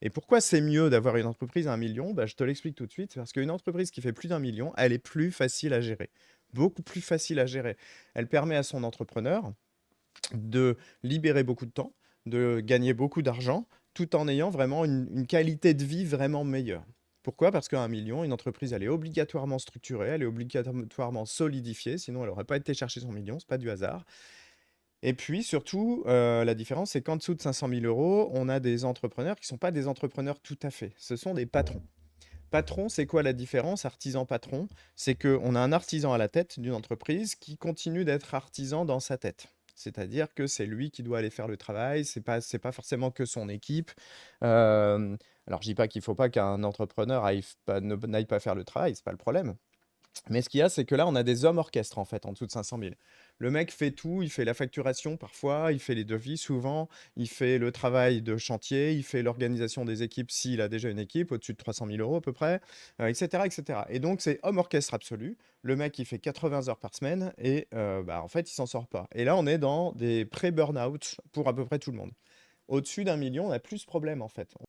Et pourquoi c'est mieux d'avoir une entreprise à 1 million? Bah, je te l'explique tout de suite. Parce qu'une entreprise qui fait plus d'1 million, elle est plus facile à gérer. Beaucoup plus facile à gérer. Elle permet à son entrepreneur de libérer beaucoup de temps, de gagner beaucoup d'argent, tout en ayant vraiment une qualité de vie vraiment meilleure. Pourquoi? Parce qu'à 1 million, une entreprise, elle est obligatoirement structurée, elle est obligatoirement solidifiée, sinon elle n'aurait pas été chercher son million, c'est pas du hasard. Et puis surtout, la différence, c'est qu'en dessous de 500 000 euros, on a des entrepreneurs qui ne sont pas des entrepreneurs tout à fait. Ce sont des patrons. Patron, c'est quoi la différence? Artisan-patron, c'est qu'on a un artisan à la tête d'une entreprise qui continue d'être artisan dans sa tête. C'est-à-dire que c'est lui qui doit aller faire le travail, c'est pas forcément que son équipe. Alors, je dis pas qu'il faut pas qu'un entrepreneur n'aille pas faire le travail, c'est pas le problème. Mais ce qu'il y a, c'est que là, on a des hommes orchestres, en fait, en dessous de 500 000. Le mec fait tout, il fait la facturation parfois, il fait les devis souvent, il fait le travail de chantier, il fait l'organisation des équipes s'il a déjà une équipe, au-dessus de 300 000 euros à peu près, etc., etc. Et donc, c'est homme orchestre absolu. Le mec, il fait 80 heures par semaine et bah, en fait, il s'en sort pas. Et là, on est dans des pré-burnout pour à peu près tout le monde. Au-dessus d'1 million, on a plus ce problème, en fait.